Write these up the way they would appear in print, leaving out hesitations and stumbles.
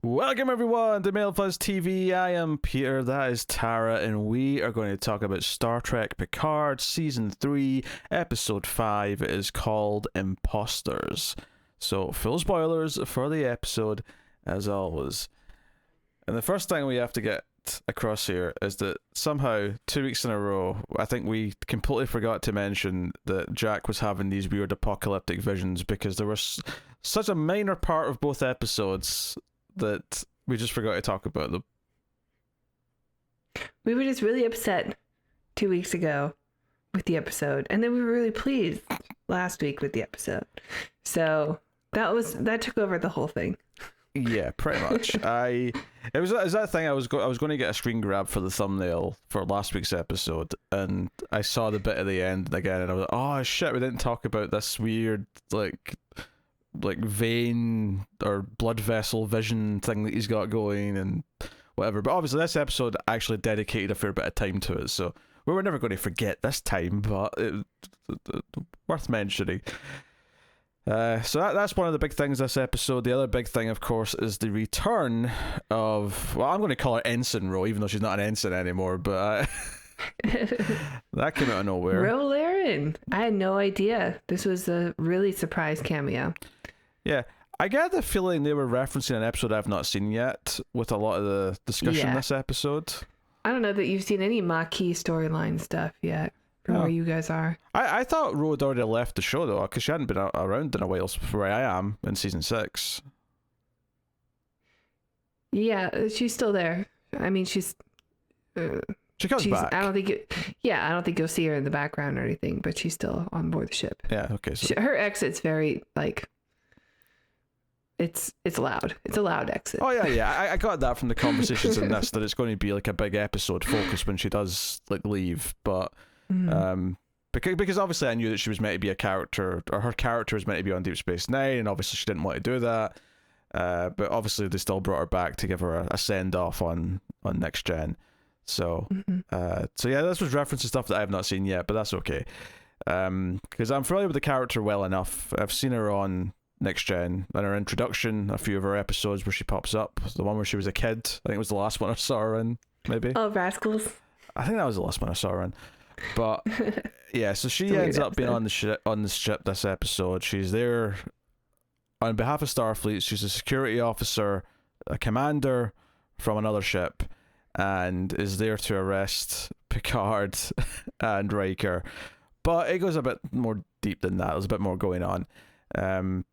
Welcome everyone to Mail Fuzz TV. I am Peter, that is Tara, and we are going to talk about Star Trek Picard Season 3, Episode 5. It is called Imposters. So, full spoilers for the episode, as always. And the first thing we have to get across here is that somehow, 2 weeks in a row, I think we completely forgot to mention that Jack was having these weird apocalyptic visions because there was such a minor part of both episodes that we just forgot to talk about them. We were just really upset 2 weeks ago with the episode, and then we were really pleased last week with the episode. So that took over the whole thing. Yeah, pretty much. It was that thing. I was going to get a screen grab for the thumbnail for last week's episode, and I saw the bit at the end again, and I was like, "Oh shit, we didn't talk about this weird like vein or blood vessel vision thing that he's got going and whatever." But obviously this episode actually dedicated a fair bit of time to it, so we were never going to forget this time, but worth mentioning. So that's one of the big things this episode. The other big thing, of course, is the return of, well, I'm going to call her Ensign Ro, even though she's not an ensign anymore, but that came out of nowhere. Ro Laren. I had no idea. This was a really surprise cameo. Yeah, I get the feeling they were referencing an episode I've not seen yet with a lot of the discussion this episode. I don't know that you've seen any Maquis storyline stuff yet from where you guys are. I thought Ro had already left the show, though, because she hadn't been around in a while for where I am in season 6. Yeah, she's still there. I mean, she comes back. I don't think you'll see her in the background or anything, but she's still on board the ship. Yeah, okay. So her exit's very, it's loud. It's a loud exit. Oh yeah. I got that from the conversations in this, that it's going to be like a big episode focus when she does leave, but because obviously I knew that she was meant to be a character, or her character was meant to be on Deep Space Nine, and obviously she didn't want to do that. But obviously they still brought her back to give her a send off on Next Gen. So so yeah, this was referencing stuff that I have not seen yet, but that's okay. Because I'm familiar with the character well enough. I've seen her on Next Gen in her introduction, a few of her episodes where she pops up. The one where she was a kid, I think it was the last one I saw her in, maybe. Oh, Rascals. I think that was the last one I saw her in. But yeah, so she ends up being on the ship this episode. She's there on behalf of Starfleet. She's a security officer, a commander from another ship, and is there to arrest Picard and Riker. But it goes a bit more deep than that. There's a bit more going on.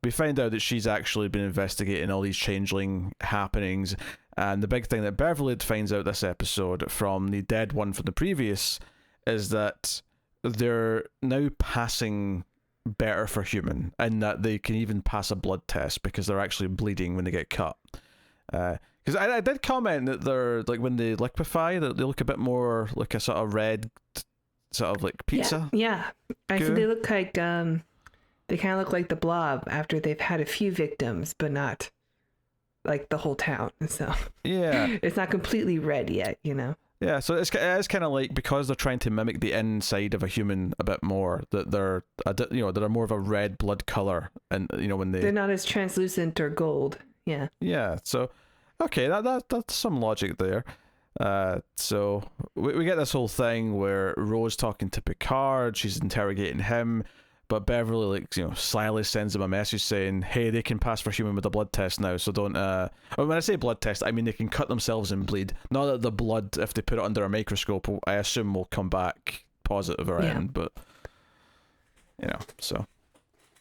We find out that she's actually been investigating all these changeling happenings, and the big thing that Beverly finds out this episode from the dead one from the previous is that they're now passing better for human, and that they can even pass a blood test because they're actually bleeding when they get cut. Because I did comment that they're, like, when they liquefy, that they look a bit more like a sort of red, sort of like pizza. Yeah. I said they look like they kind of look like the Blob after they've had a few victims, but not like the whole town. So yeah, it's not completely red yet, you know. Yeah, so it is kind of like, because they're trying to mimic the inside of a human a bit more, that they're more of a red blood color, and when they're not as translucent or gold. Yeah. Yeah. So okay, that's some logic there. So we get this whole thing where Ro's talking to Picard, she's interrogating him, but Beverly, slyly sends him a message saying, "Hey, they can pass for human with a blood test now, so don't." When I say blood test, I mean they can cut themselves and bleed. Not that the blood, if they put it under a microscope, I assume will come back positive or anything, but so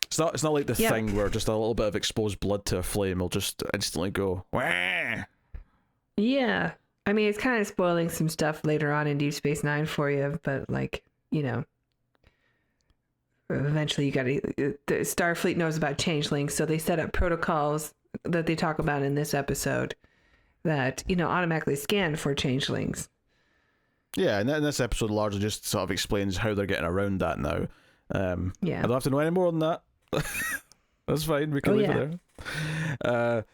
it's not like the thing where just a little bit of exposed blood to a flame will just instantly go. Wah! Yeah, I mean it's kind of spoiling some stuff later on in Deep Space Nine for you, but eventually the Starfleet knows about changelings, so they set up protocols that they talk about in this episode that automatically scan for changelings. Yeah, and this episode largely just sort of explains how they're getting around that now. I don't have to know any more than that. That's fine, we can leave it there.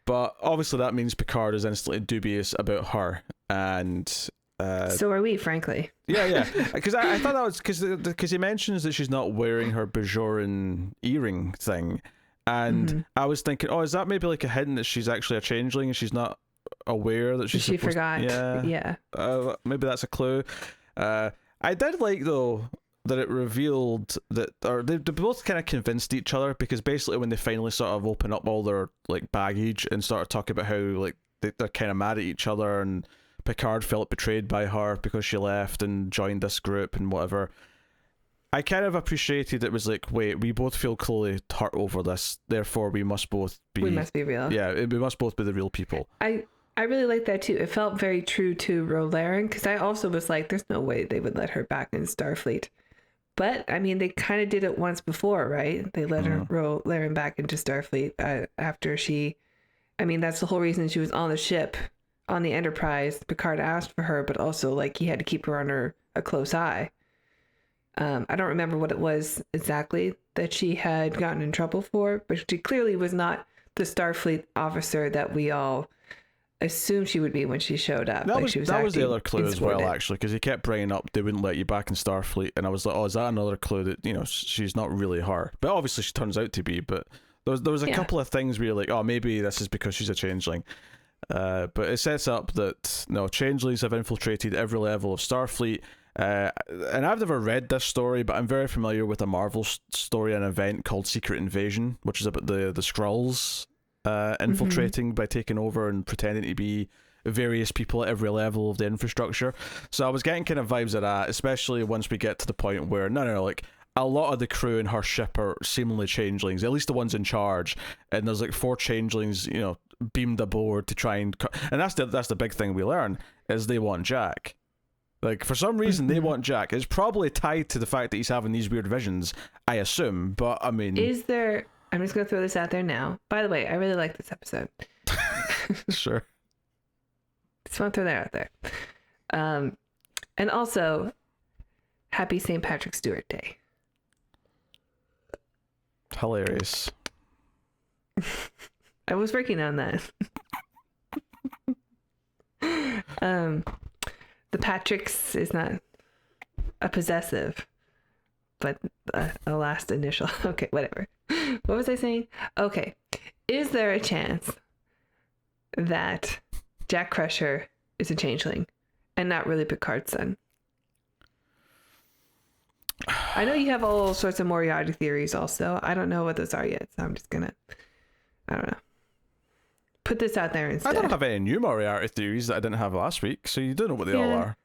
But obviously that means Picard is instantly dubious about her, and so are we, frankly. Yeah, because I thought that was because he mentions that she's not wearing her Bajoran earring thing, And I was thinking, oh, is that maybe like a hint that she's actually a changeling and she's not aware that she's she forgot. Yeah. Maybe that's a clue. I did like, though, that it revealed that, or they both kind of convinced each other, because basically when they finally sort of open up all their like baggage and started talking about how like they're kind of mad at each other, and Picard felt betrayed by her because she left and joined this group and whatever, I kind of appreciated it was like, wait, we both feel clearly hurt over this, therefore we must both be... We must be real. Yeah, we must both be the real people. I really like that too. It felt very true to Ro Laren, because I also was like, there's no way they would let her back in Starfleet. But, I mean, they kind of did it once before, right? They let her, Ro Laren, back into Starfleet after she... I mean, that's the whole reason she was on the ship, on the Enterprise. Picard asked for her, but also, like, he had to keep her under a close eye. I don't remember what it was exactly that she had gotten in trouble for, but she clearly was not the Starfleet officer that we all assumed she would be when she showed up. That was the other clue as well, insubordinate. actually, because he kept bringing up they wouldn't let you back in Starfleet, and I was like, oh, is that another clue that, you know, she's not really her? But obviously she turns out to be, but there was a couple of things where you're like, oh, maybe this is because she's a changeling. But it sets up that, no, changelings have infiltrated every level of Starfleet. And I've never read this story, but I'm very familiar with a Marvel story, an event called Secret Invasion, which is about the Skrulls infiltrating by taking over and pretending to be various people at every level of the infrastructure. So I was getting kind of vibes of that, especially once we get to the point where no, like a lot of the crew in her ship are seemingly changelings, at least the ones in charge, and there's like 4 changelings, you know, beamed aboard to try and and that's the big thing we learn, is they want Jack. Like, for some reason, they want Jack. It's probably tied to the fact that he's having these weird visions, I assume. But, I mean... Is there... I'm just going to throw this out there now. By the way, I really like this episode. Sure. Just want to throw that out there. And also, happy St. Patrick's Stewart Day. Hilarious. I was working on that. The Patrick's is not a possessive, but a last initial. Okay, whatever. What was I saying? Okay. Is there a chance that Jack Crusher is a changeling and not really Picard's son? I know you have all sorts of Moriarty theories also. I don't know what those are yet, so I'm just gonna, I don't know, put this out there instead. I don't have any new Moriarty theories that I didn't have last week, so you don't know what they all are.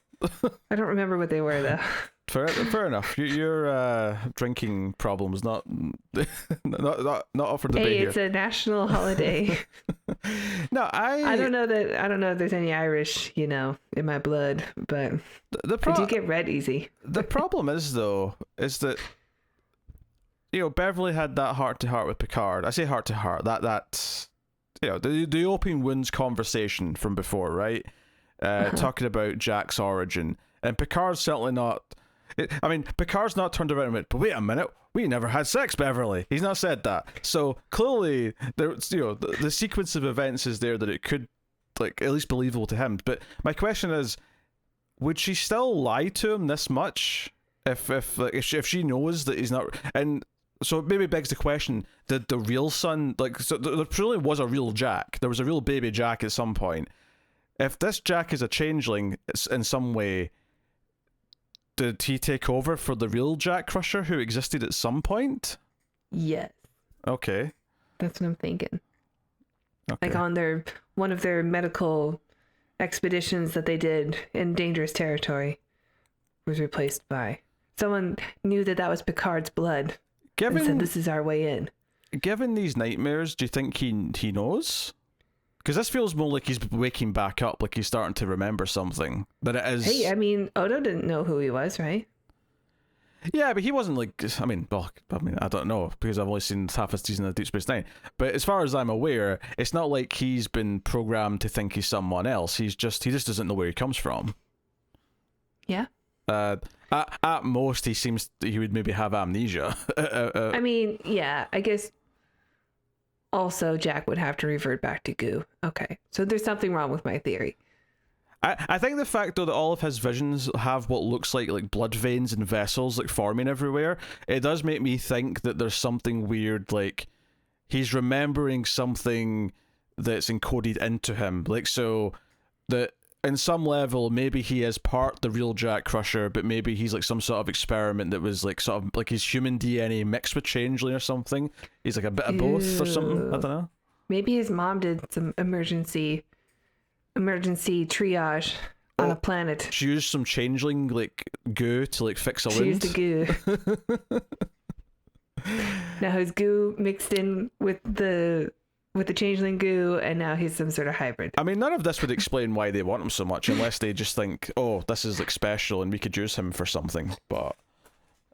I don't remember what they were, though. Fair enough. Your drinking problems not up for debate. Hey, here. It's a national holiday. No, I don't know if there's any Irish, you know, in my blood, but I do get red easy. The problem is, though, is that, you know, Beverly had that heart-to-heart with Picard. I say heart-to-heart. That's, you know, the open wounds conversation from before, right? Talking about Jack's origin. And Picard's certainly not... Picard's not turned around and went, but wait a minute, we never had sex, Beverly. He's not said that. So clearly, there's, you know, the sequence of events is there that it could, like, at least believable to him. But my question is, would she still lie to him this much if she knows that he's not? And so it maybe begs the question: did the real son, like, so there truly was a real Jack? There was a real baby Jack at some point. If this Jack is a changeling in some way, did he take over for the real Jack Crusher who existed at some point? Yes. Okay. That's what I'm thinking. Okay. Like on one of their medical expeditions that they did in dangerous territory was replaced by someone knew that was Picard's blood and said, this is our way in. Given these nightmares, do you think he knows? Because this feels more like he's waking back up, like he's starting to remember something than it is. Hey, I mean, Odo didn't know who he was, right? Yeah, but he wasn't like, I don't know, because I've only seen half a season of Deep Space Nine. But as far as I'm aware, it's not like he's been programmed to think he's someone else. He just doesn't know where he comes from. Yeah. At most, he would maybe have amnesia. I mean, yeah, I guess. Also, Jack would have to revert back to goo. Okay, so there's something wrong with my theory. I think the fact, though, that all of his visions have what looks like blood veins and vessels like forming everywhere, it does make me think that there's something weird, like he's remembering something that's encoded into him. Like, so that in some level, maybe he is part the real Jack Crusher, but maybe he's like some sort of experiment that was like sort of like his human DNA mixed with changeling or something. He's like a bit of both or something. I don't know. Maybe his mom did some emergency triage on a planet. She used some changeling like goo to like fix a wound. She used the goo. Now his goo mixed in with the changeling goo, and now he's some sort of hybrid. I mean, none of this would explain why they want him so much, unless they just think, oh, this is like special and we could use him for something. But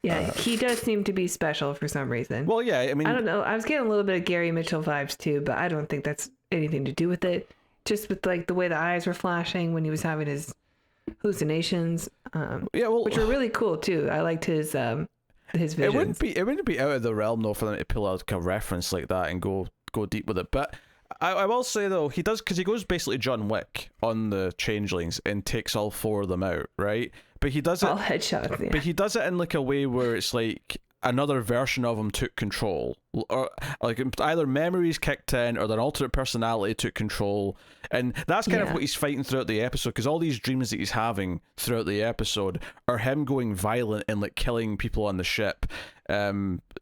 yeah, he does seem to be special for some reason. Well, yeah, I mean, I don't know. I was getting a little bit of Gary Mitchell vibes too, but I don't think that's anything to do with it. Just with like the way the eyes were flashing when he was having his hallucinations, which were really cool too. I liked his visions. It wouldn't be out of the realm though for them to pull out like a reference like that and go deep with it. But I will say though, he does, because he goes basically John Wick on the changelings and takes all 4 of them out, right? But he does it all headshots. Yeah. But he does it in like a way where it's like another version of him took control, or like either memories kicked in or an alternate personality took control, and that's kind of what he's fighting throughout the episode, because all these dreams that he's having throughout the episode are him going violent and like killing people on the ship,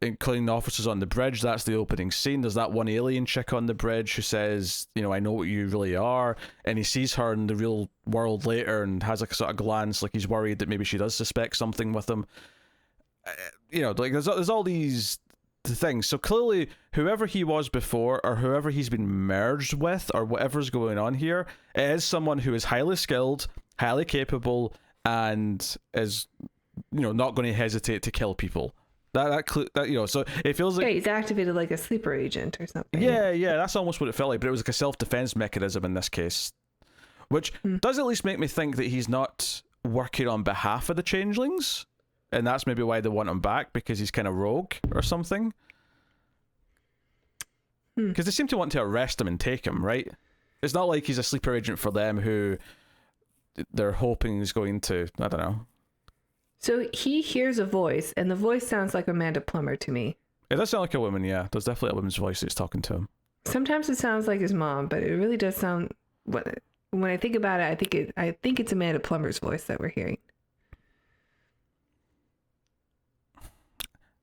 including the officers on the bridge. That's the opening scene. There's that one alien chick on the bridge who says, you know, I know what you really are, and he sees her in the real world later and has like a sort of glance like he's worried that maybe she does suspect something with him. You know, like there's all these things. So clearly, whoever he was before, or whoever he's been merged with, or whatever's going on here, it is someone who is highly skilled, highly capable, and is, you know, not going to hesitate to kill people. That you know, so it feels like he's activated like a sleeper agent or something. Yeah, that's almost what it felt like. But it was like a self-defense mechanism in this case, which does at least make me think that he's not working on behalf of the changelings. And that's maybe why they want him back, because he's kind of rogue or something. Because they seem to want to arrest him and take him, right? It's not like he's a sleeper agent for them who they're hoping is going to, I don't know. So he hears a voice, and the voice sounds like Amanda Plummer to me. It does sound like a woman, yeah. There's definitely a woman's voice that's talking to him. Sometimes it sounds like his mom, but it really does sound... When I think about it, I think it's Amanda Plummer's voice that we're hearing.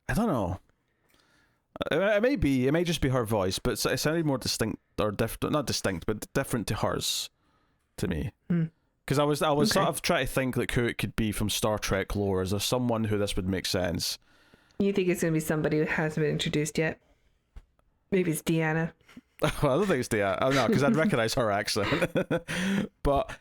I don't know. It may just be her voice, but it sounded more distinct, or not distinct, but different to hers, to me. Because I was sort of trying to think like who it could be from Star Trek lore. Is there someone who this would make sense? You think it's going to be somebody who hasn't been introduced yet? Maybe it's Deanna. Well, I don't think it's Deanna. Oh no, because I'd recognize her accent. But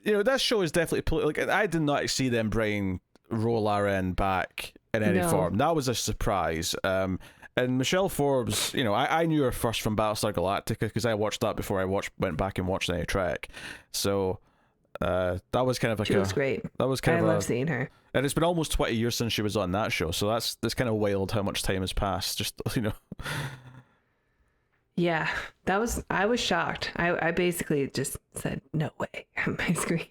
you know, that show is definitely like, I did not see them bring Ro Laren back in any form. That was a surprise. And Michelle Forbes, you know, I knew her first from Battlestar Galactica, because I watched that before I went back and watched any Trek. So that was kind of like she looks great. That was kind I love seeing her. And it's been almost 20 years since she was on that show, so that's kind of wild how much time has passed. Just, you know. Yeah, I was shocked. I basically just said no way on my screen.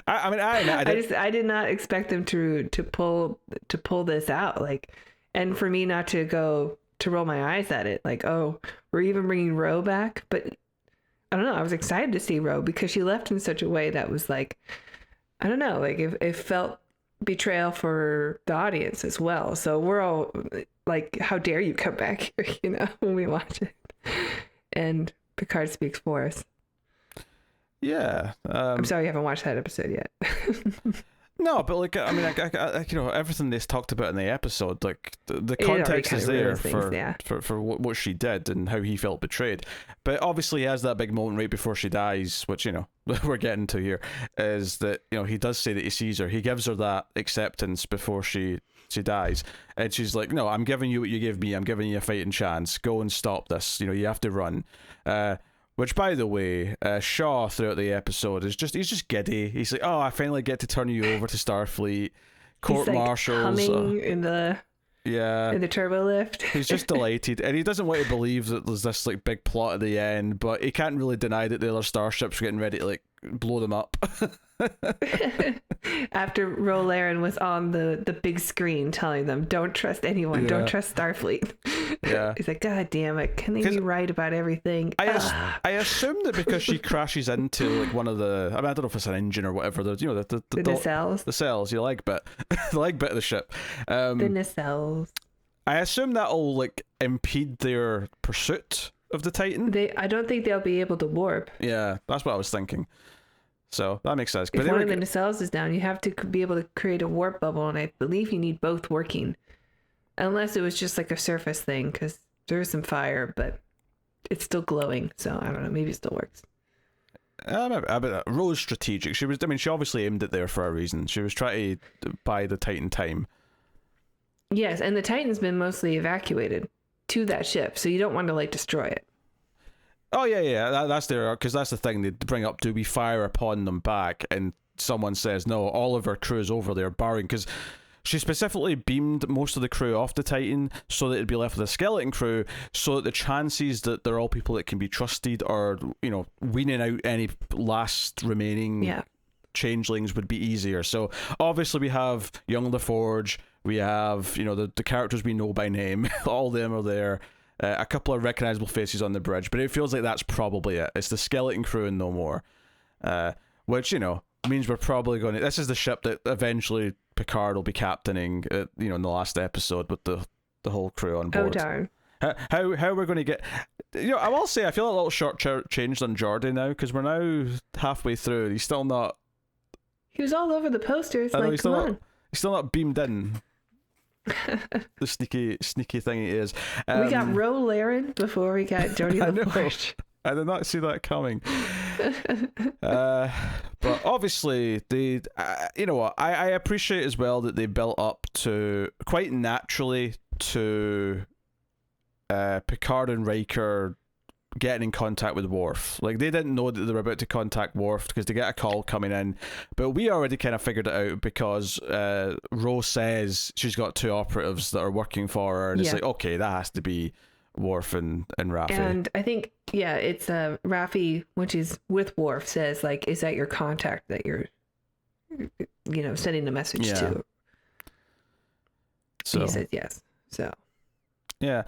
I did not expect them to pull this out, like, and for me not to roll my eyes at it, like, oh, we're even bringing Ro back. But I don't know, I was excited to see Ro because she left in such a way that was like, I don't know, like it felt betrayal for the audience as well. So we're all like, how dare you come back here, you know, when we watch it. And Picard speaks for us. Yeah. I'm sorry you haven't watched that episode yet. No, but like, I mean, I you know, everything they talked about in the episode, like the context is there for what she did and how he felt betrayed. But obviously he has that big moment right before she dies, which, you know, we're getting to here, is that, you know, he does say that he sees her. He gives her that acceptance before she dies, and she's like, no, I'm giving you what you gave me. I'm giving you a fighting chance. Go and stop this. You know, you have to run. Which, by the way, Shaw throughout the episode he's just giddy. He's like, oh, I finally get to turn you over to Starfleet. Court martials, humming in the turbo lift. He's just delighted, and he doesn't want to believe that there's this like big plot at the end, but he can't really deny that the other starships are getting ready to like blow them up. After Ro Laren was on the big screen telling them, don't trust anyone, don't trust Starfleet. Yeah. He's like, God damn it! Can they be right about everything? I assume that because she crashes into like one of the, I don't know if it's an engine or whatever. The nacelles. The cells, you like bit, the leg bit of the ship. The nacelles. I assume that'll like impede their pursuit of the Titan. I don't think they'll be able to warp. Yeah, that's what I was thinking. So that makes sense. If one of the nacelles is down, you have to be able to create a warp bubble, and I believe you need both working. Unless it was just like a surface thing, because there is some fire, but it's still glowing. So I don't know. Maybe it still works. Ro's strategic. She obviously aimed it there for a reason. She was trying to buy the Titan time. Yes, and the Titan's been mostly evacuated to that ship, so you don't want to like destroy it. Oh yeah. That's there, because that's the thing they bring up. Do we fire upon them back? And someone says no. All of our crew is over there, barring because. She specifically beamed most of the crew off the Titan so that it'd be left with a skeleton crew, so that the chances that they're all people that can be trusted or, weaning out any last remaining changelings would be easier. So obviously we have young LaForge, we have, the characters we know by name, all of them are there, a couple of recognizable faces on the bridge, but it feels like that's probably it. It's the skeleton crew and no more. Which, means we're probably going to... This is the ship that eventually Picard will be captaining, in the last episode with the whole crew on board. Oh, darn. How we're going to get... I will say, I feel a little short-changed on Geordi now, because we're now halfway through. He's still not... He was all over the posters. He's still not beamed in. The sneaky thing he is. We got Ro Laren before we got Geordi LaForge. I did not see that coming. But obviously, I appreciate as well that they built up to quite naturally to Picard and Riker getting in contact with Worf. Like, they didn't know that they were about to contact Worf because they get a call coming in, but we already kind of figured it out because Ro says she's got two operatives that are working for her, and it's like, okay, that has to be Worf and Rafi. And I think, it's Rafi, when she's with Worf, says, like, is that your contact that you're, sending a message to? So he says yes. So. Yeah.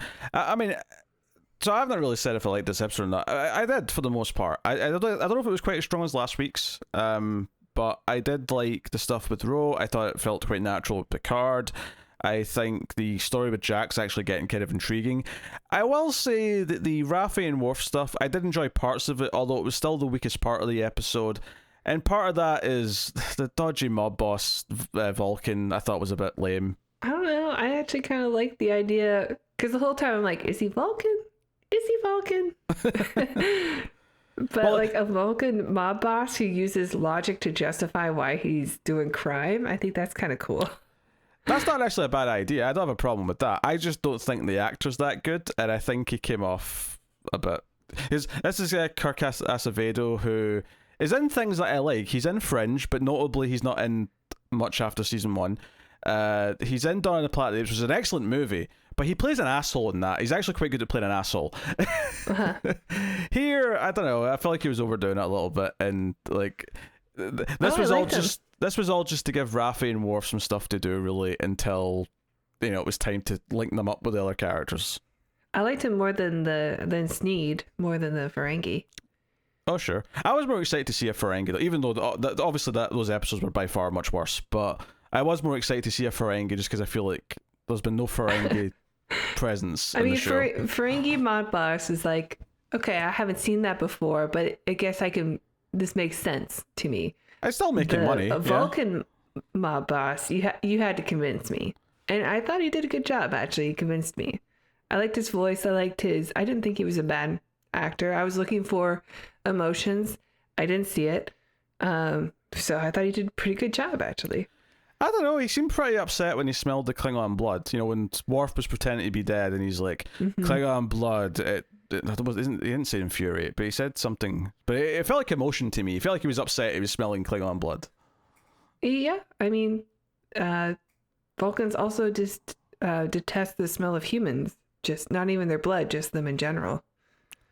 So I haven't really said if I like this episode or not. I did, for the most part. I don't know if it was quite as strong as last week's, but I did like the stuff with Ro. I thought it felt quite natural with Picard. I think the story with Jack's actually getting kind of intriguing. I will say that the Rafi and Worf stuff, I did enjoy parts of it, although it was still the weakest part of the episode. And part of that is the dodgy mob boss, Vulcan, I thought was a bit lame. I don't know. I actually kind of like the idea, because the whole time I'm like, is he Vulcan? Is he Vulcan? But like a Vulcan mob boss who uses logic to justify why he's doing crime, I think that's kind of cool. That's not actually a bad idea. I don't have a problem with that. I just don't think the actor's that good, and I think he came off a bit. This is Kirk Acevedo, who is in things that I like. He's in Fringe, but notably he's not in much after season 1. He's in Dawn of the Planet of the Apes, which is an excellent movie, but he plays an asshole in that. He's actually quite good at playing an asshole. Here, I don't know. I feel like he was overdoing it a little bit, and like this was all just to give Rafi and Worf some stuff to do, really, until it was time to link them up with the other characters. I liked him more than Sneed, more than the Ferengi. Oh sure, I was more excited to see a Ferengi, though, even though obviously those episodes were by far much worse. But I was more excited to see a Ferengi just because I feel like there's been no Ferengi presence in the show. Ferengi mod boss is like, okay, I haven't seen that before, but I guess this makes sense to me. I'm still making money. A Vulcan mob boss, you had to convince me. And I thought he did a good job, actually. He convinced me. I liked his voice. I didn't think he was a bad actor. I was looking for emotions. I didn't see it. So I thought he did a pretty good job, actually. I don't know, he seemed pretty upset when he smelled the Klingon blood. When Worf was pretending to be dead and he's like, Klingon blood, he didn't say infuriate, but he said something. But it felt like emotion to me. It felt like he was upset he was smelling Klingon blood. Yeah, Vulcans also just detest the smell of humans. Just not even their blood, just them in general.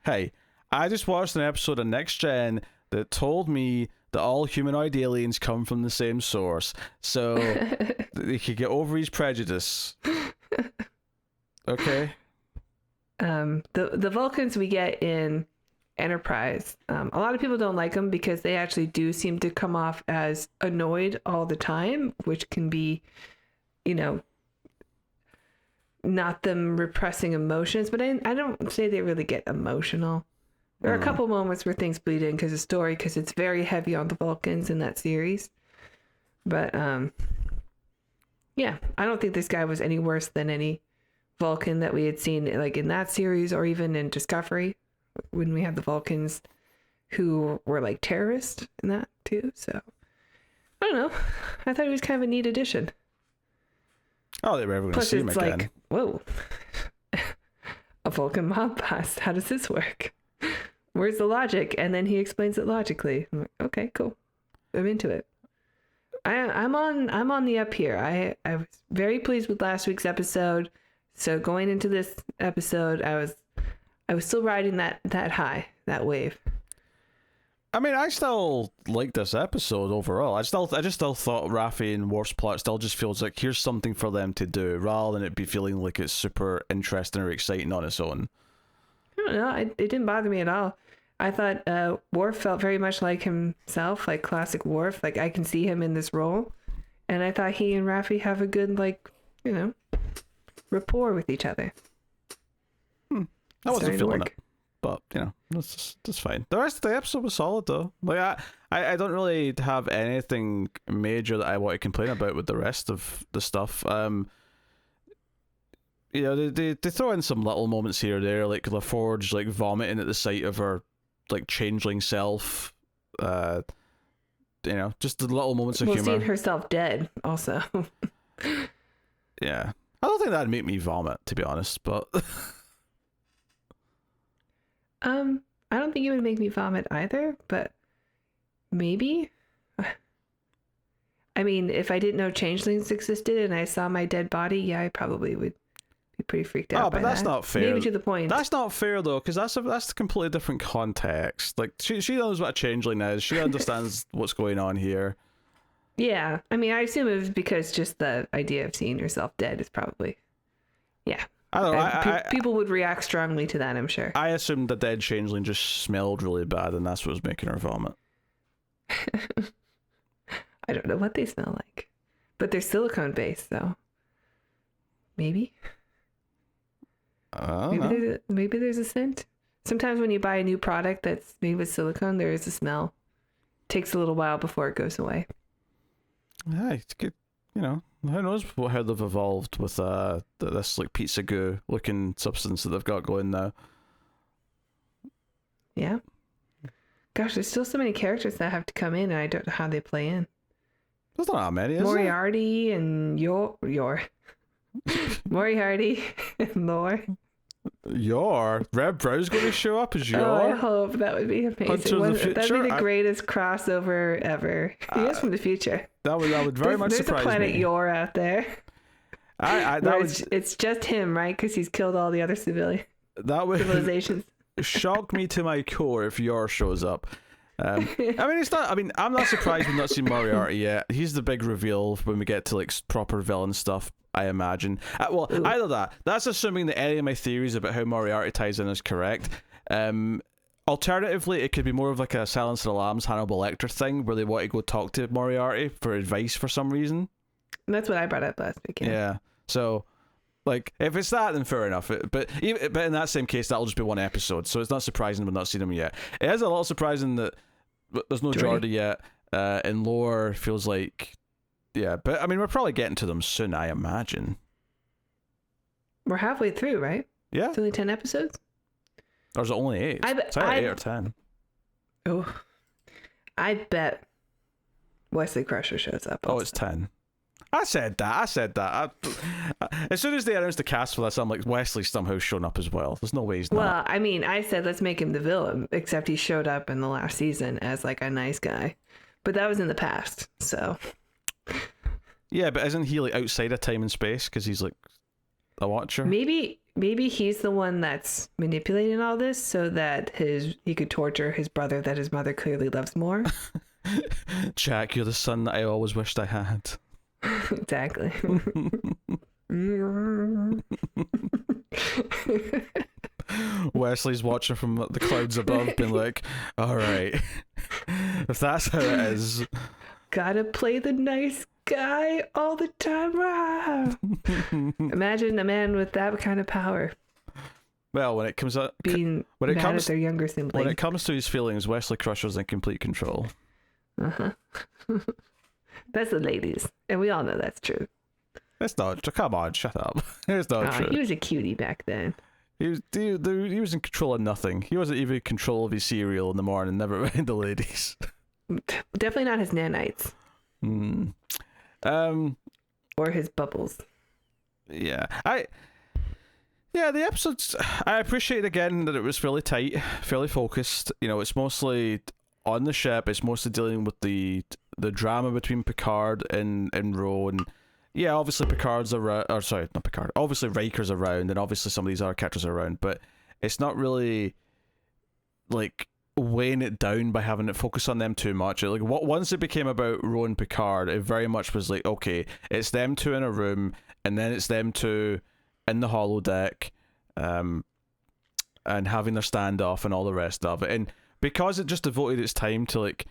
Hey, I just watched an episode of Next Gen that told me that all humanoid aliens come from the same source, so he could get over his prejudice. Okay? The Vulcans we get in Enterprise, a lot of people don't like them because they actually do seem to come off as annoyed all the time, which can be, not them repressing emotions, but I don't say they really get emotional. There are a couple moments where things bleed in because of story, because it's very heavy on the Vulcans in that series. But yeah, I don't think this guy was any worse than any Vulcan that we had seen like in that series or even in Discovery when we had the Vulcans who were like terrorists in that too. So I don't know. I thought he was kind of a neat addition. Oh, they were ever going to see him again. Like, whoa, a Vulcan mob boss. How does this work? Where's the logic? And then he explains it logically. I'm like, okay, cool. I'm into it. I'm on the up here. I was very pleased with last week's episode. So going into this episode, I was still riding that high, that wave. I mean, I still like this episode overall. I just still thought Rafi and Worf's plot still just feels like here's something for them to do, rather than it be feeling like it's super interesting or exciting on its own. I don't know. It didn't bother me at all. I thought Worf felt very much like himself, like classic Worf. Like I can see him in this role, and I thought he and Rafi have a good rapport with each other. I wasn't feeling it, but that's fine. The rest of the episode was solid though. Like I don't really have anything major that I want to complain about with the rest of the stuff. They throw in some little moments here or there, like LaForge like vomiting at the sight of her like changeling self. Just the little moments of humor. Seeing herself dead also. Yeah, I don't think that'd make me vomit, to be honest, but I don't think it would make me vomit either, but maybe. I mean, if I didn't know changelings existed and I saw my dead body, yeah, I probably would be pretty freaked out. Oh, but that's not fair. Maybe to the point. That's not fair though, because that's a completely different context. Like she knows what a changeling is. She understands what's going on here. Yeah, I mean, I assume it was because just the idea of seeing yourself dead is probably, yeah. I don't know. People would react strongly to that, I'm sure. I assumed the dead changeling just smelled really bad, and that's what was making her vomit. I don't know what they smell like, but they're silicone based, so maybe. Maybe there's a scent. Sometimes when you buy a new product that's made with silicone, there is a smell. Takes a little while before it goes away. Yeah, it's good. Who knows how they've evolved with this like pizza goo looking substance that they've got going now. Yeah. Gosh, there's still so many characters that have to come in, and I don't know how they play in. There's not that many, is Moriarty there? And Yor. Moriarty and Lore. Red Brow's going to show up as Yor. Oh, I hope. That would be amazing. That'd be the greatest crossover ever. He is from the future. That would very much surprise me. There's a planet Yor out there. It's just him, right? Because he's killed all the other civilizations. Shock me to my core if Yor shows up. I'm not surprised we've not seen Moriarty yet. He's the big reveal when we get to like proper villain stuff, I imagine. Either that's assuming that any of my theories about how Moriarty ties in is correct. Alternatively, it could be more of like a Silence of the Lambs Hannibal Lecter thing where they want to go talk to Moriarty for advice for some reason. That's what I brought up last week. Yeah. So, like, if it's that, then fair enough. But in that same case, that'll just be one episode. So it's not surprising we've not seen him yet. It is a little surprising that there's no Geordi yet. And Lore feels like, yeah. But I mean, we're probably getting to them soon, I imagine. We're halfway through, right? Yeah. It's only 10 episodes. Or is it only 8? It's either 8 or 10. Oh, I bet Wesley Crusher shows up. Also. Oh, it's 10. I said that. As soon as they announced the cast for this, I'm like, Wesley's somehow shown up as well. There's no way he's not. Well, I mean, I said let's make him the villain, except he showed up in the last season as like a nice guy. But that was in the past, so. Yeah, but isn't he like outside of time and space because he's like a watcher? Maybe he's the one that's manipulating all this so that he could torture his brother that his mother clearly loves more. Jack, you're the son that I always wished I had. Exactly. Wesley's watching from the clouds above, being like, all right, if that's how it is. Gotta play the nice guy all the time. Imagine a man with that kind of power. Well, when it comes at being mad at their younger sibling. When it comes to his feelings, Wesley Crusher's in complete control. That's the ladies, and we all know that's true. It's not. Come on, shut up. It's not true. He was a cutie back then. He was in control of nothing. He wasn't even in control of his cereal in the morning. Never mind the ladies. Definitely not his nanites. Or his bubbles. Yeah, the episodes, I appreciate again that it was fairly tight, fairly focused. You know, it's mostly on the ship. It's mostly dealing with the drama between Picard and Ro, and yeah, obviously Picard's around. Or sorry, not Picard. Obviously Riker's around, and obviously some of these other characters are around. But it's not really like weighing it down by having it focus on them too much. Like once it became about Ro and Picard, it very much was like, okay, it's them two in a room, and then it's them two in the holodeck, and having their standoff and all the rest of it. And because it just devoted its time to like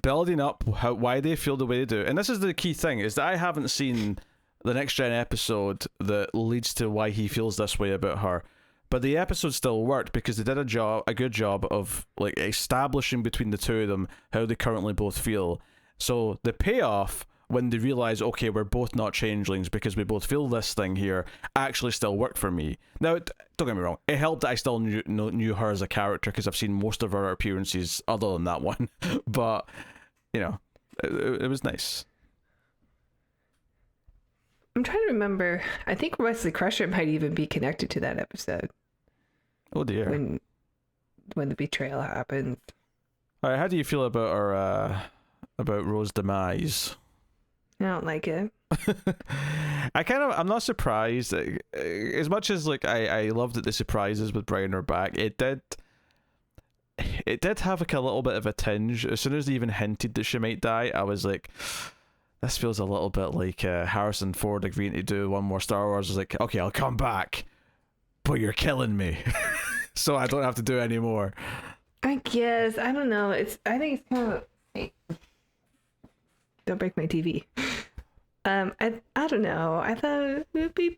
building up why they feel the way they do. And this is the key thing, is that I haven't seen the Next Gen episode that leads to why he feels this way about her. But the episode still worked because they did a good job of like establishing between the two of them how they currently both feel. So the payoff when they realize, okay, we're both not changelings because we both feel this thing here, actually still worked for me. Now, don't get me wrong, it helped that I still knew her as a character because I've seen most of her appearances other than that one. But, you know, it was nice. I'm trying to remember. I think Wesley Crusher might even be connected to that episode. Oh dear. When the betrayal happens. All right, how do you feel about about Ro's demise? I don't like it. I'm not surprised. As much as like I love that the surprises with bringing her back, it did have like a little bit of a tinge. As soon as they even hinted that she might die, I was like, this feels a little bit like Harrison Ford agreeing to do one more Star Wars. I was like, okay, I'll come back, but you're killing me, so I don't have to do any more. I guess. I don't know. I think it's kind of... Don't break my TV. I don't know. I thought it would be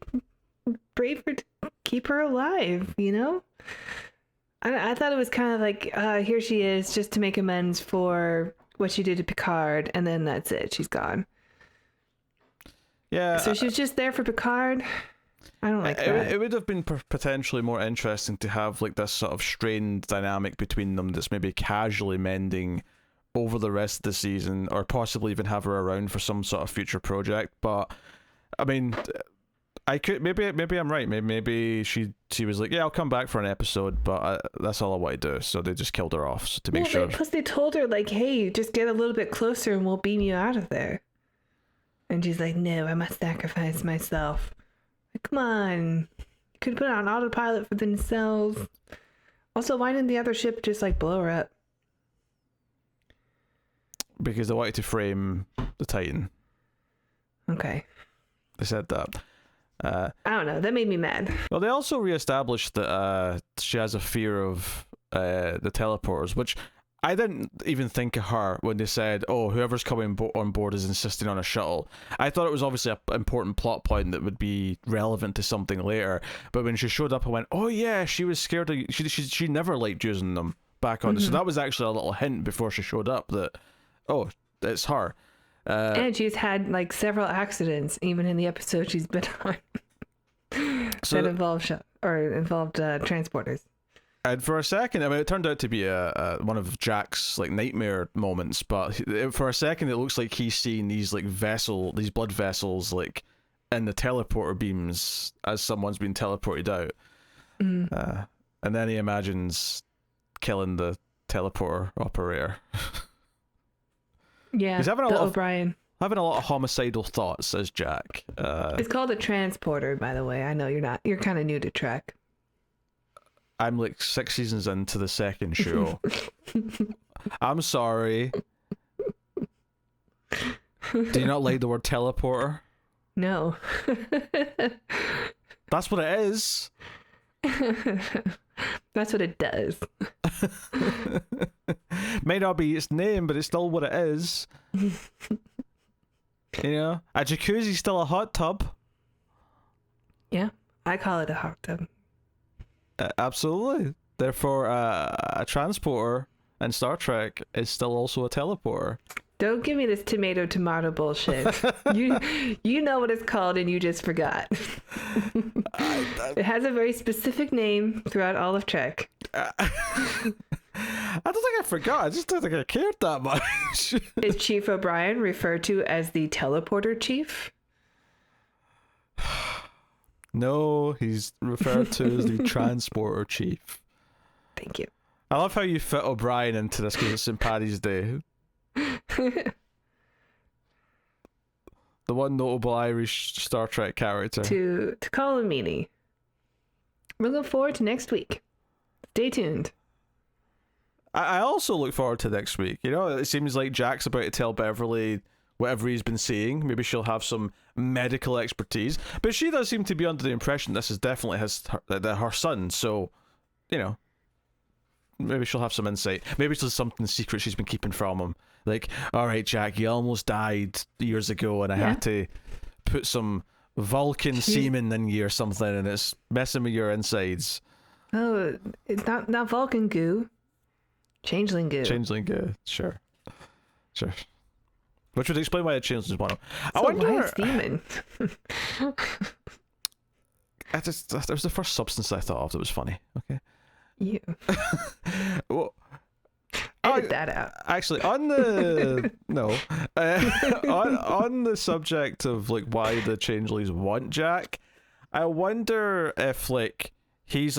braver to keep her alive, you know? I thought it was kind of like, here she is just to make amends for what she did to Picard, and then that's it. She's gone. Yeah. So she was just there for Picard? I don't like that. It would have been potentially more interesting to have like this sort of strained dynamic between them that's maybe casually mending over the rest of the season, or possibly even have her around for some sort of future project. But I mean, I could maybe I'm right. Maybe she was like, yeah, I'll come back for an episode, but that's all I want to do. So they just killed her off to make sure. Plus they told her like, hey, just get a little bit closer and we'll beam you out of there. And she's like, no, I must sacrifice myself. Like, come on, you could put it on autopilot for themselves. Also, why didn't the other ship just like blow her up? Because they wanted to frame the Titan. Okay. They said that. I don't know. That made me mad. Well, they also reestablished that she has a fear of the teleporters, which I didn't even think of her when they said, oh, whoever's coming on board is insisting on a shuttle. I thought it was obviously an important plot point that would be relevant to something later. But when she showed up, I went, oh yeah, she was scared of... She never liked using them back on. So that was actually a little hint before she showed up that... oh, it's her. And she's had like several accidents, even in the episode she's been on, that involved transporters. And for a second, I mean, it turned out to be one of Jack's like nightmare moments. But for a second, it looks like he's seeing these like these blood vessels, like in the teleporter beams as someone's been teleported out. And then he imagines killing the teleporter operator. Yeah, he's having O'Brien. Having a lot of homicidal thoughts as Jack. It's called a transporter, by the way. I know you're not. You're kind of new to Trek. I'm like 6 seasons into the second show. I'm sorry. Do you not like the word teleporter? No. That's what it is. That's what it does. May not be its name, but it's still what it is. You know, a jacuzzi's still a hot tub. Yeah, I call it a hot tub. Absolutely. Therefore, a transporter in Star Trek is still also a teleporter. Don't give me this tomato bullshit. You know what it's called and you just forgot. It has a very specific name throughout all of Trek. I don't think I forgot. I just don't think I cared that much. Is Chief O'Brien referred to as the teleporter chief? No, he's referred to as the transporter chief. Thank you. I love how you fit O'Brien into this because it's St. Paddy's Day. The one notable Irish Star Trek character. To call a meanie. We're looking forward to next week. Stay tuned. I also look forward to next week. You know, it seems like Jack's about to tell Beverly whatever he's been seeing. Maybe she'll have some medical expertise. But she does seem to be under the impression this is definitely her son. So, you know, maybe she'll have some insight. Maybe it's just something secret she's been keeping from him. Like, all right, Jack, you almost died years ago and I had to put some Vulcan semen in you or something and it's messing with your insides. Oh, it's not Vulcan goo. Changeling goo. Changeling goo, sure. Which would explain why the changelings want him. I So wonder. why is demon? That was the first substance I thought of that was funny. Okay. You. Well, Edit that out. actually, on the on the subject of like why the changelings want Jack, I wonder if like he's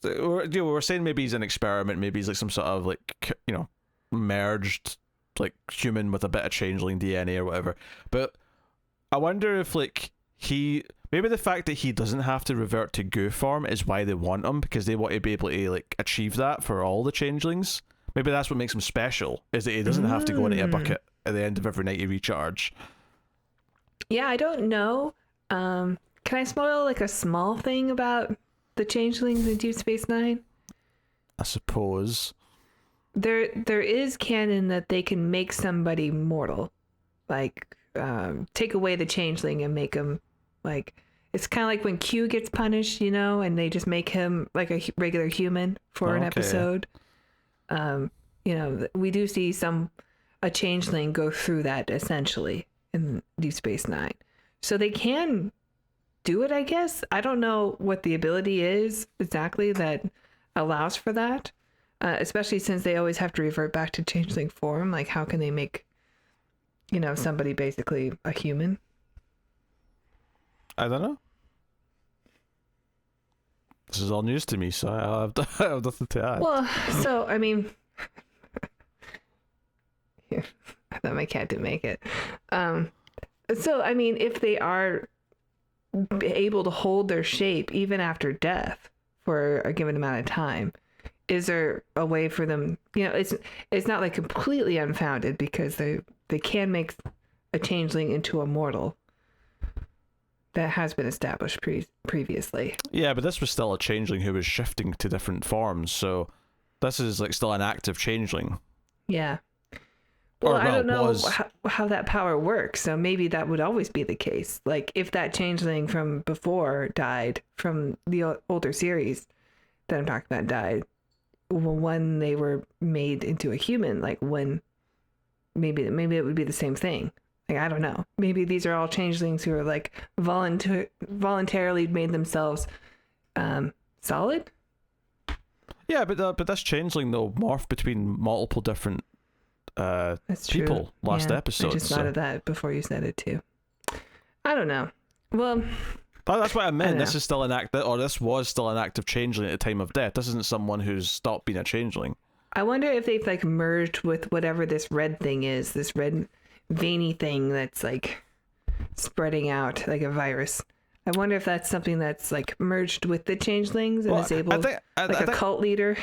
we're saying maybe he's an experiment, maybe he's like some sort of like, you know, merged like human with a bit of changeling DNA or whatever. But I wonder if like maybe the fact that he doesn't have to revert to goo form is why they want him, because they want to be able to like achieve that for all the changelings. Maybe that's what makes him special, is that he doesn't have to go into a bucket at the end of every night you recharge. Yeah, I don't know. Can I spoil like a small thing about the changelings in Deep Space Nine? I suppose. There is canon that they can make somebody mortal, like take away the changeling and make him like, it's kind of like when Q gets punished, you know, and they just make him like a regular human for an episode. You know, we do see a changeling go through that essentially in Deep Space Nine, so they can do it, I guess. I don't know what the ability is exactly that allows for that. Especially since they always have to revert back to changeling form. Like, how can they make, you know, somebody basically a human? I don't know. This is all news to me, so I have nothing to add. Well, so, I mean... yeah, I thought my cat didn't make it. So, I mean, if they are able to hold their shape even after death for a given amount of time, is there a way for them, you know, it's not like completely unfounded, because they can make a changeling into a mortal. That has been established previously. Yeah, but this was still a changeling who was shifting to different forms, so this is like still an active changeling. Yeah. Well, I don't know was... how that power works, so maybe that would always be the case. Like, if that changeling from before died, from the older series that I'm talking about died, when they were made into a human, like when maybe it would be the same thing. Like, I don't know. Maybe these are all changelings who are like voluntarily made themselves solid. Yeah, but this changeling though morphed between multiple different people last episode. I just thought of that before you said it too. I don't know. Well, that's what I meant. This is still this was still an active changeling at the time of death. This isn't someone who's stopped being a changeling. I wonder if they've like merged with whatever this red thing is, this red veiny thing that's like spreading out like a virus. I wonder if that's something that's like merged with the changelings and is able, a cult leader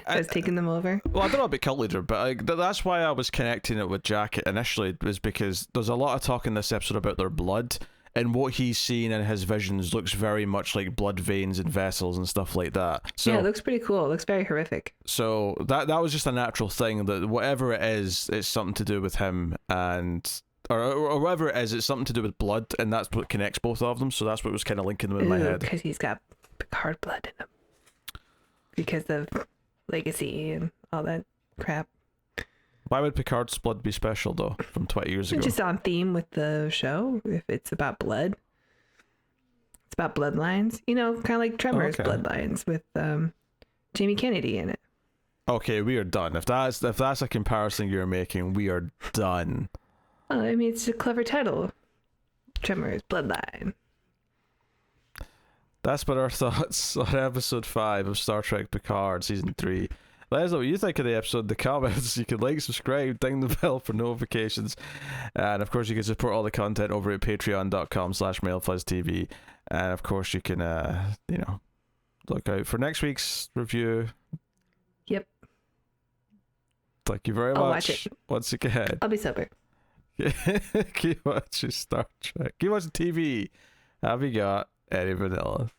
has taken them over. Well, I don't know about cult leader, but that's why I was connecting it with Jack initially, was because there's a lot of talk in this episode about their blood, and what he's seen in his visions looks very much like blood veins and vessels and stuff like that. So yeah, it looks pretty cool. It looks very horrific. So that was just a natural thing, that whatever it is, it's something to do with him, and or whatever it is, it's something to do with blood, and that's what connects both of them. So that's what was kind of linking them in my head. Because he's got Picard blood in him. Because of legacy and all that crap. Why would Picard's blood be special, though, from 20 years ago? Just on theme with the show, if it's about blood. It's about bloodlines. You know, kind of like Tremors bloodlines with Jamie Kennedy in it. Okay, we are done. If that's a comparison you're making, we are done. Well, I mean, it's a clever title. Tremors Bloodline. That's been our thoughts on episode 5 of Star Trek Picard season 3. Let us know what you think of the episode in the comments. You can like, subscribe, ding the bell for notifications, and of course you can support all the content over at patreon.com/MailFuzzTV, and of course you can look out for next week's review. Yep. Thank you very I'll much. watch it. Once again. I'll be sober. Keep watching Star Trek. Keep watching TV. Have you got any vanilla?